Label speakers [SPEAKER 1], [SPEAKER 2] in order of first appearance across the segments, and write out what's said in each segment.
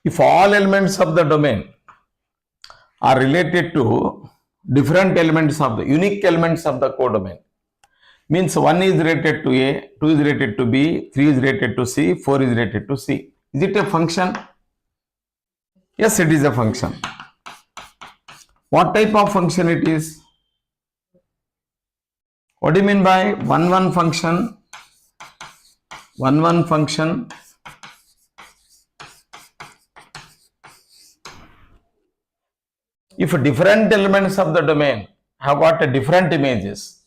[SPEAKER 1] If all elements of the domain are related to different elements of the unique elements of the codomain, means 1 is related to A, 2 is related to B, 3 is related to C, 4 is related to C. Is it a function? Yes, it is a function. What type of function it is? What do you mean by 1-1 function? 1-1 function. If different elements of the domain have got different images,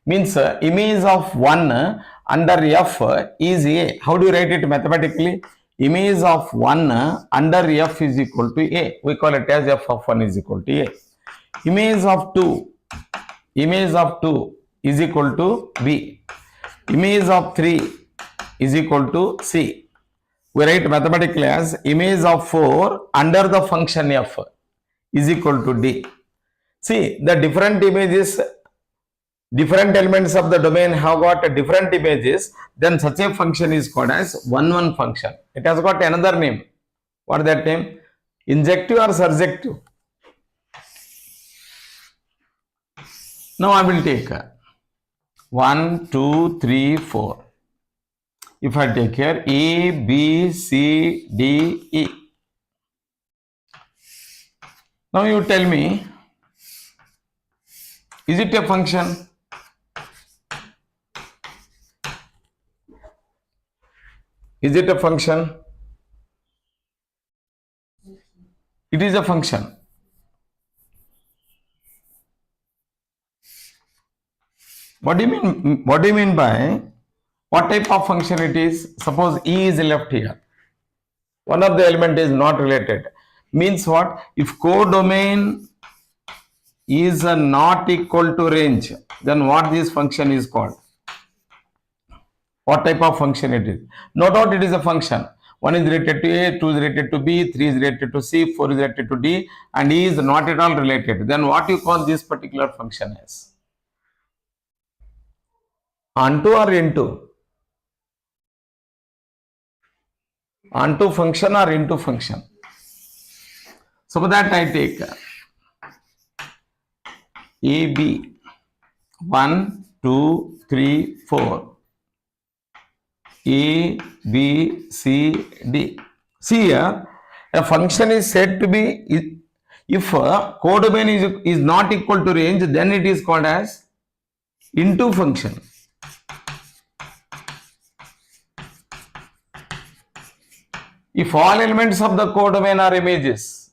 [SPEAKER 1] means image of 1 under F is A. How do you write it mathematically? Image of 1 under F is equal to A. We call it as F of 1 is equal to A. Image of 2 is equal to B. Image of 3 is equal to C. We write mathematically as image of 4 under the function F is equal to D. See, the different images, different elements of the domain have got different images, then such a function is called as 1-1 function. It has got another name. What is that name? Injective or surjective? Now I will take 1, 2, 3, 4. If I take here A, B, C, D, E. Now you tell me, is it a function? Is it a function? It is a function. What do you mean? What do you mean by what type of function it is? Suppose E is left here. One of the element is not related. Means what? If codomain is not equal to range, then what this function is called? What type of function it is? No doubt it is a function. 1 is related to A, 2 is related to B, 3 is related to C, 4 is related to D, and E is not at all related. Then what you call this particular function as? Onto or into? Onto function or into function? So for that I take AB 1, 2, 3, 4. A, B, C, D. See here, a function is said to be, if a codomain is not equal to range, then it is called as into function. If all elements of the codomain are images,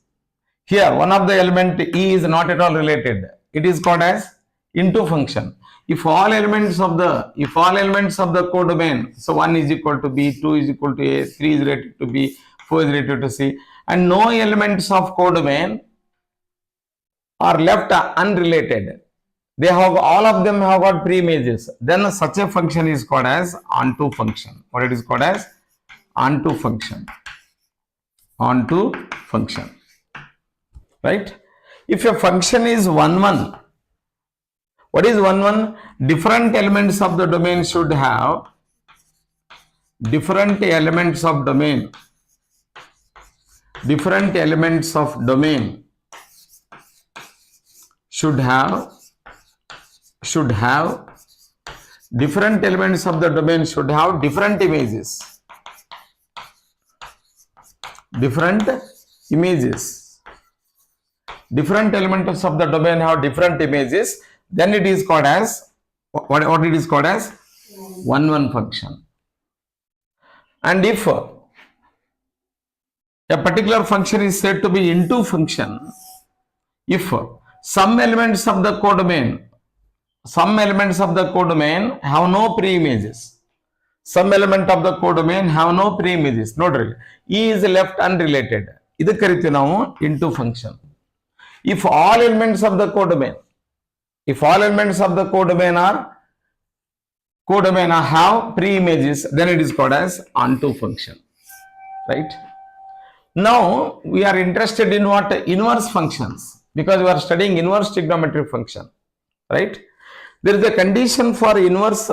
[SPEAKER 1] here one of the element E is not at all related, it is called as into function. If all elements of the codomain, so 1 is equal to B, 2 is equal to A, 3 is related to B, 4 is related to C, and no elements of codomain are left unrelated, they have, all of them have got pre-images, then such a function is called as onto function. What it is called as? Onto function. Onto function. Right? If a function is 1-1, what is 1-1? Different elements of the domain should have, different elements of domain should have, different elements of the domain should have different images. Different elements of the domain have different images, then it is called as, what it is called as? 1-1 function. And if a particular function is said to be into function, if some elements of the codomain have no pre-images. Some element of the codomain have no pre-images. Note, E is left unrelated. This is into function. If all elements of the codomain have pre-images, then it is called as onto function. Right? Now we are interested in what? Inverse functions, because we are studying inverse trigonometric function. Right? There is a condition for inverse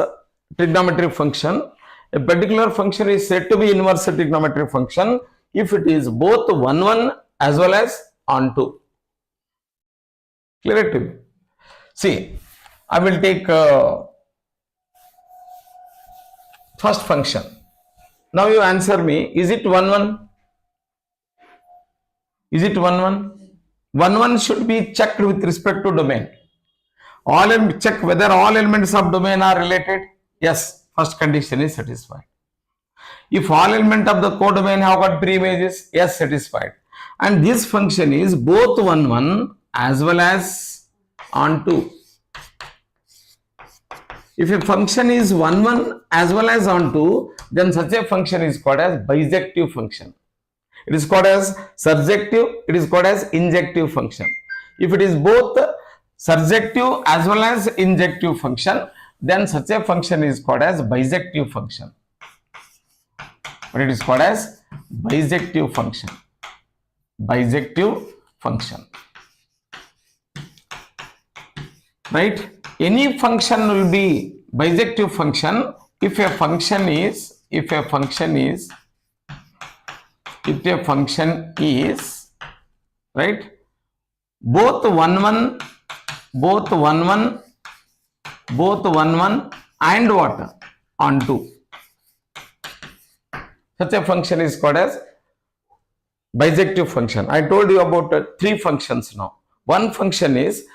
[SPEAKER 1] trigonometric function. A particular function is said to be inverse trigonometric function if it is both 1 1 as well as onto. Clear to me? See, I will take first function. Now you answer me, is it 1 1? Is it 1 1? 1 1 should be checked with respect to domain. Check whether all elements of domain are related. Yes, first condition is satisfied. If all elements of the codomain have got pre-images, yes, satisfied. And this function is both 1 1 as well as onto. If a function is 1 1 as well as onto, then such a function is called as bijective function. It is called as surjective, it is called as injective function. If it is both surjective as well as injective function, then such a function is called as bijective function. But it is called as bijective function. Bijective function. Right? Any function will be bijective function if a function is right, both 1 1 and what? Onto. Such a function is called as bijective function. I told you about 3 functions now. One function is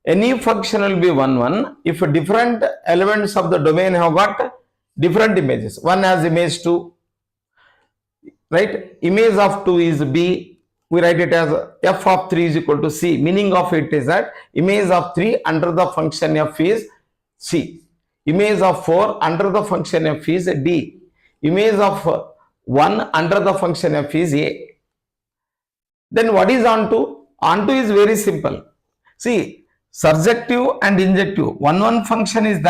[SPEAKER 1] any function will be 1 1 if different elements of the domain have got different images. One has image 2, right? Image of 2 is B. We write it as f of 3 is equal to C. Meaning of it is that image of 3 under the function f is C. Image of 4 under the function f is D. Image of 1 under the function f is A. Then what is onto? Onto is very simple. See, surjective and injective. 1 1 function is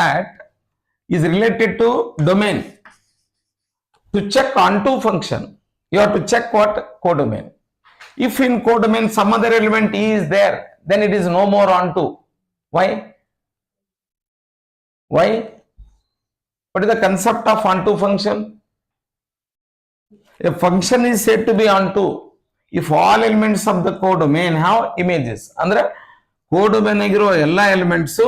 [SPEAKER 1] related to domain. To check onto function, you have to check what? Codomain. If in codomain some other element E is there, then it is no more onto. Why? Why? What is the concept of onto function? A function is said to be onto if all elements of the codomain have images. Andre codomain agiro ella elements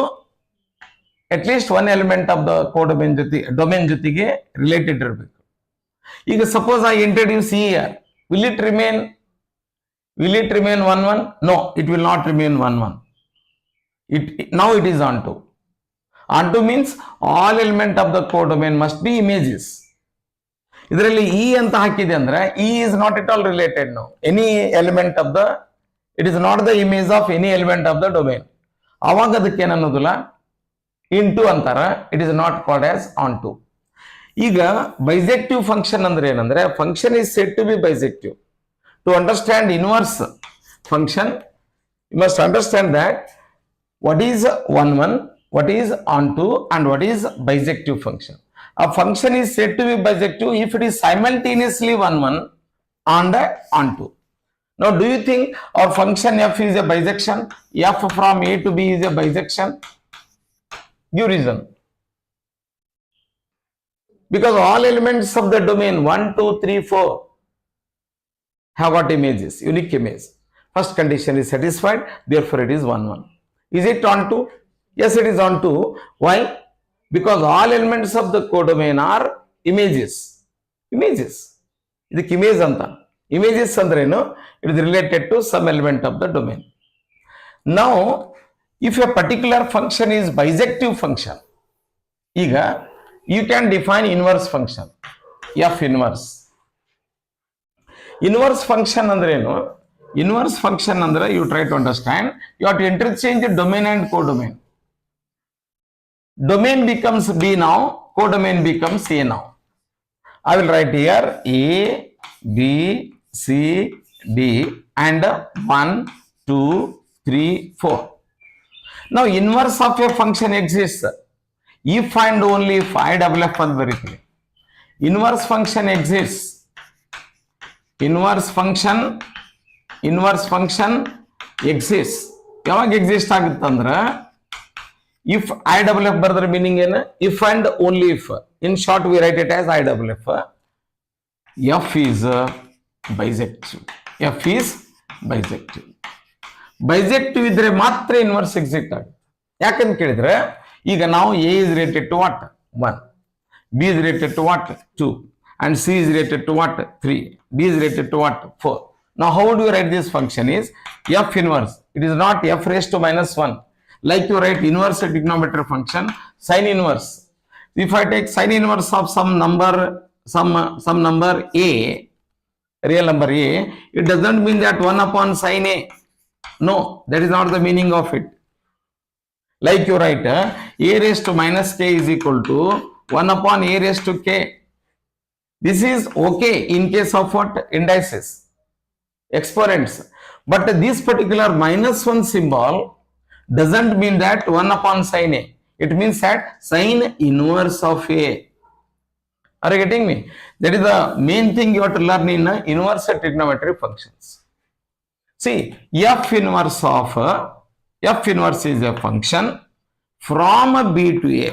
[SPEAKER 1] at least one element of the codomain domain jotige related irbeku. ಈಗ suppose I introduce E here, will it remain 1 1? No, it will not remain 1 1. Now it is onto. Onto means all element of the codomain must be images. ಇದರಲ್ಲಿ E ಅಂತ ಹಾಕಿದೆ ಅಂದ್ರೆ E is not at all related now. Any element of the, it is not the image of any element of the domain. ಅವಾಗ ಅದಕ್ಕೆ ಏನನ್ನೋದಿಲ್ಲ into ಅಂತಾರ. It is not called as onto. ಈಗ bijective function ಅಂದ್ರೆ ಏನಂದ್ರೆ function is said to be bijective. To understand inverse function, you must understand that what is 1 1, what is onto, and what is bijective function. A function is said to be bijective if it is simultaneously 1 1 and onto. Now, do you think our function f is a bijection? F from A to B is a bijection? Give reason. Because all elements of the domain 1, 2, 3, 4 have got images, unique image. First condition is satisfied, therefore it is 1 1. Is it onto? Yes, it is onto. Why? Because all elements of the codomain are images. Images. This image anta. Images andrenu, it is related to some element of the domain. Now, if a particular function is bijective function, you can define inverse function. F inverse. Inverse function andrenu? Inverse function andre you try to understand. You have to interchange domain and codomain. Domain becomes B now, codomain becomes A now. I will write here A, B, C, D and 1, 2, 3, 4. Now inverse of a function exists if and only if I double F and very clear. Inverse function exists. Inverse function exists. ಯಾವಾಗ exist ಆಗುತ್ತಂದ್ರೆ if I double F ಬರೆದ್ರೆ meaning ಏನು? If and only if. In short we write it as I double F. F is bijective. F is bijective. Bijective ಇದ್ರೆ ಮಾತ್ರ inverse exist ಆಗುತ್ತೆ. ಯಾಕಂತ ಕೇಳಿದ್ರೆ ಈಗ ನಾವು a is related to what 1, b is related to what 2, and c is rated to what 3, d is rated to what 4. Now how do you write this function is f inverse. It is not f raised to minus 1 like you write inverse trigonometric function sin inverse. If I take sin inverse of some number a, real number a, it doesn't mean that 1 upon sin a. No, that is not the meaning of it. Like you write a raised to minus k is equal to 1 upon a raised to k. This is okay in case of what? Indices, exponents. But this particular minus 1 symbol doesn't mean that 1 upon sin a. It means that sin inverse of a. Are you getting me? That is the main thing you have to learn in inverse trigonometric functions. See, f inverse is a function from b to a.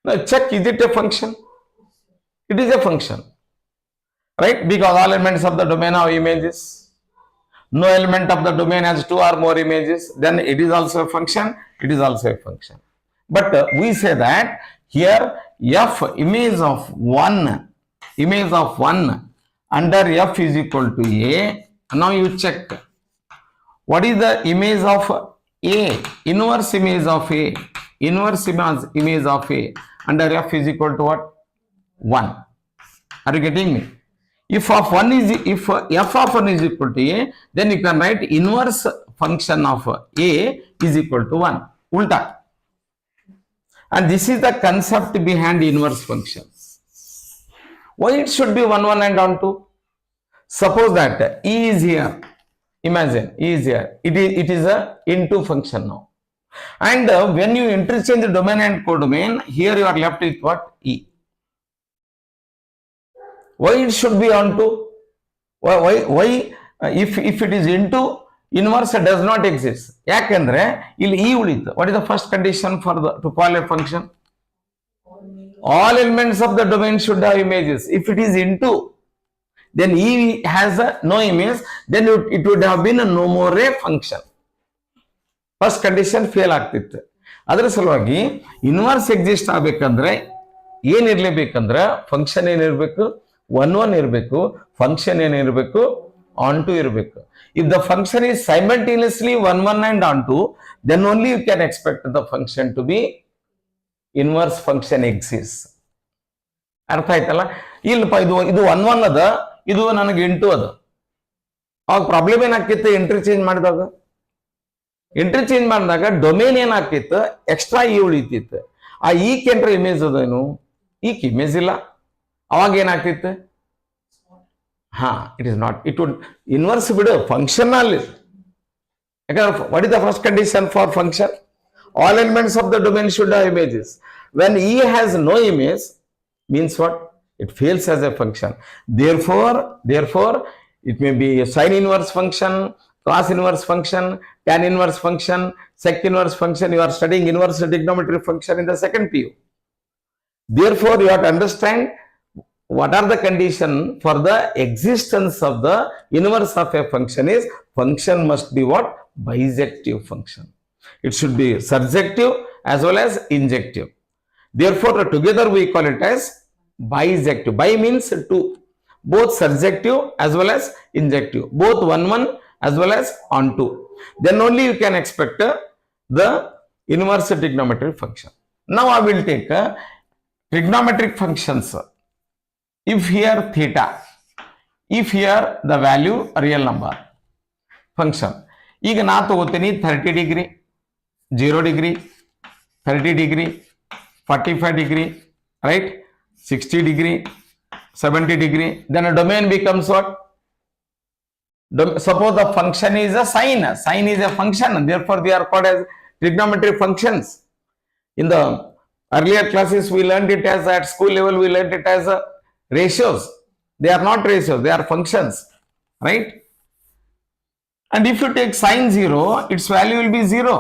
[SPEAKER 1] Now check, is it a function? It is a function, right? Because all elements of the domain have images. No element of the domain has 2 or more images. Then it is also a function. It is also a function. But we say that here f image of 1 under f is equal to a. Now you check. What is the image of a? Inverse image of a. Inverse image of a under f is equal to what? 1. Are you getting me? If f of 1 is equal to a, then you can write inverse function of a is equal to 1. Ulta. And this is the concept behind inverse function. Why it should be 1, 1 and on 2? Suppose that e is here. Imagine e is here. It is a into function now. And when you interchange the domain and codomain, here you are left with what? E. Why it should be onto? Why if it is into, inverse does not exist. Yakandre ಇಲ್ಲಿ e ಉಳಿತು. What is the first condition for to call a function? All elements of the domain should have images. If it is into, then e has no image, then it would have been a no more a function. First condition fail ಆಗ್ತಿತ್ತು. ಅದರ ಸಲುವಾಗಿ inverse exist ಆಗಬೇಕಂದ್ರೆ ಏನಿರ್ಲೇಬೇಕಂದ್ರೆ function ಏನಿರಬೇಕು? 1, 1 ಇರಬೇಕು. Function ಏನಿರಬೇಕು? on 2 ಇರಬೇಕು. If the function is simultaneously 1, 1 and on 2, then only you can expect the function to be inverse function exists. ಅರ್ಥ ಆಯ್ತಲ್ಲ? ಇಲ್ಲಪ್ಪ ಇದು 1, 1 ಅದ, ಇದು ನನಗೆ ಇಂಟು ಅದ. ಅವಾಗ ಪ್ರಾಬ್ಲಮ್ ಏನಾಗ್ತಿತ್ತು? ಇಂಟರ್ಚೇಂಜ್ ಮಾಡಿದಾಗ ಡೊಮೇನ್ ಏನಾಗ್ತಿತ್ತು? ಎಕ್ಸ್ಟ್ರಾ ಇ ಉಳಿತಿತ್ತು. ಆ ಈ ಕೇಂದ್ರ ಇಮೇಜ್ ಅದೇನು? ಈಕ್ ಇಮೇಜ್ ಇಲ್ಲ. ಅವಾಗ ಏನಾಗ್ತಿತ್ತು? It is not. It would inverse ಬಿಡು, ಫಂಕ್ಷನ್ ಅಲ್ಲಿ. ಯಾಕಂದ್ರೆ what is the first condition for function? All elements of the domain should have images. When e has no image means what? It fails as a function. Therefore it may be a sine inverse function, cos inverse function, tan inverse function, sec inverse function. You are studying inverse trigonometric function in the second PU. Therefore you have to understand what are the condition for the existence of the inverse of a function is function must be what? Bijective function. It should be surjective as well as injective. Therefore together we call it as bijective. Bi means two, both surjective as well as injective, both 1, 1 as well as on 2. Then only you can expect the inverse trigonometric function. Now I will take trigonometric functions. If here theta, if here the value real number function. ಈಗ ನಾ ತಗೋತೀನಿ 30 degree, 0 degree, 30 degree, 45 degree, right? 60 degree, 70 degree. Then a domain becomes what? Suppose the function is a sine. Sine is a function, and therefore they are called as trigonometric functions. In the earlier classes we learned it as, at school level we learned it as ratios. They are not ratios, they are functions, right? And if you take sine 0, its value will be 0.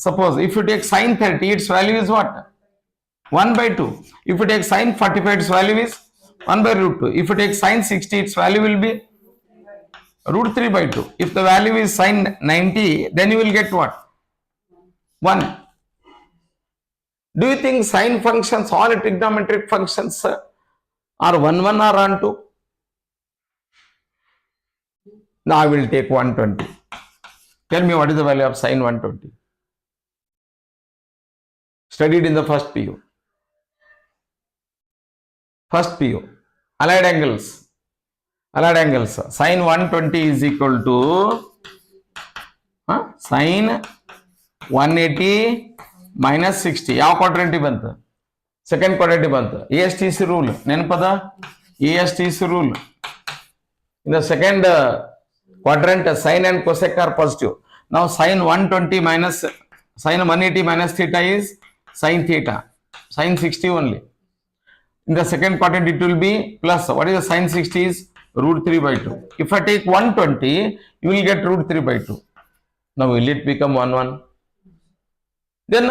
[SPEAKER 1] Suppose if you take sine 30, its value is what? 1/2. If you take sine 45, its value is 1 by root 2. If you take sin 60, its value will be root 3 by 2. If the value is sin 90, then you will get what? 1. Do you think sine functions, all trigonometric functions are 1 1 or on 2? Now I will take 120. Tell me what is the value of sine 120? Studied in the first PU. First PU. Allied angles. Allied angles. Sine 120 is equal to sine 180 minus 60. ಯಾವ quadrant ಬಂತು? Second quadrant ಬಂತು. ASTC rule. ನೆನಪದ? ASTC rule. In the second quadrant, sine and cosec are positive. Now sine 120 minus sine 180 minus theta is sine theta. Sine 60 only. In the second quadrant it will be plus. What is the sine 60 is root 3 by 2. If I take 120, you will get root 3 by 2. Now will it become 1 1? Then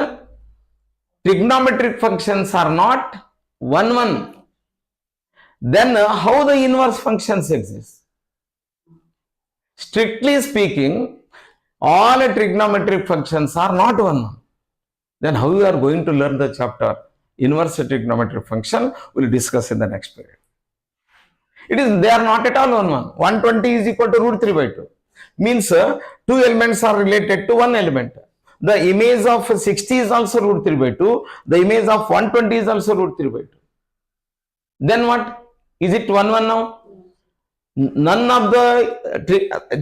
[SPEAKER 1] trigonometric functions are not 1 1. Then how the inverse functions exist? Strictly speaking, all trigonometric functions are not 1 1. Then how you are going to learn the chapter inverse trigonometric function? We'll discuss in the next period. They are not at all 1 1. 120 is equal to root 3 by 2. Means two elements are related to one element. The image of 60 is also root 3 by 2. The image of 120 is also root 3 by 2. Then what? Is it 1 1 now? None of the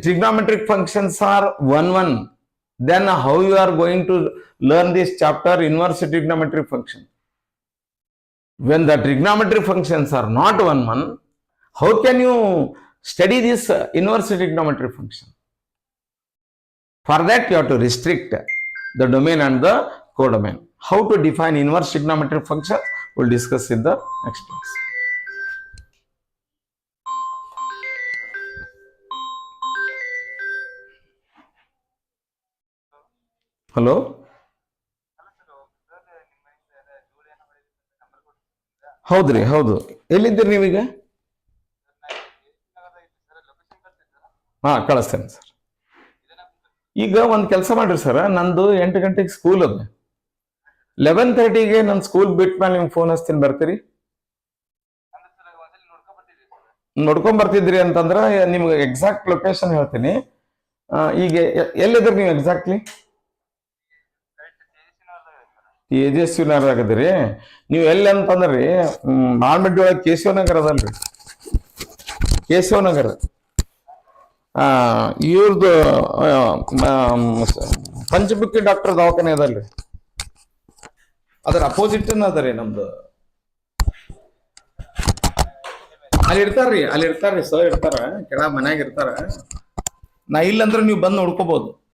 [SPEAKER 1] trigonometric functions are 1 1. Then how you are going to learn this chapter inverse trigonometric function? When the trigonometric functions are not 1 1, how can you study this inverse trigonometric function? For that you have to restrict the domain and the codomain. How to define inverse trigonometric function? We'll discuss in the next class. Hello? ಹೌದ್ರಿ, ಹೌದು. ಎಲ್ಲಿದ್ದೀರಿ ನೀವೀಗ? ಕಳಿಸ್ತೇನೆ sir. ಈಗ ಒಂದು ಕೆಲಸ ಮಾಡ್ರಿ sir, ನಂದು 8 ಗಂಟೆಗೆ ಸ್ಕೂಲ್ ಅದ. 11:30ಗೆ ನನ್ನ ಸ್ಕೂಲ್ ಬಿಟ್ಟ ಮೇಲೆ ನಿಮ್ಗೆ ಫೋನ್ ಹಚ್ತೀನಿ, ಬರ್ತೀರಿ? ನೋಡ್ಕೊಂಡ್ ಬರ್ತಿದ್ರಿ ಅಂತಂದ್ರೆ ನಿಮ್ಗೆ ಎಕ್ಸಾಕ್ಟ್ ಲೊಕೇಶನ್ ಹೇಳ್ತೀನಿ. ಈಗ ಎಲ್ಲಿದ್ರಿ ನೀವು ಎಕ್ಸಾಕ್ಟ್ಲಿ? ತೇಜಸ್ವಿ ನಗರ ಆಗದ್ರಿ. ನೀವು ಎಲ್ಲಿ ಅಂತಂದ್ರಿ, ಮಾಲ್ಮಡ್ಡಿ ಒಳಗೆ ಕೇಶವನಗರ ಅದಲ್ರಿ, ಕೇಶವನಗರ. ಇವ್ರದ್ದು ಪಂಚಮುಖಿ ಡಾಕ್ಟರ್ ದವಾಖಾನೆ ಅದಲ್ರಿ, ಅದರ ಅಪೋಸಿಟ್ ಅದರಿ ನಮ್ದು. ಅಲ್ಲಿ ಇರ್ತಾರ್ರಿ ಸರ್, ಇರ್ತಾರ ಕೆಳ ಮನ್ಯಾಗ ಇರ್ತಾರ. ನಾ ಇಲ್ಲಂದ್ರೆ ನೀವು ಬಂದು ನೋಡ್ಕೋಬಹುದು.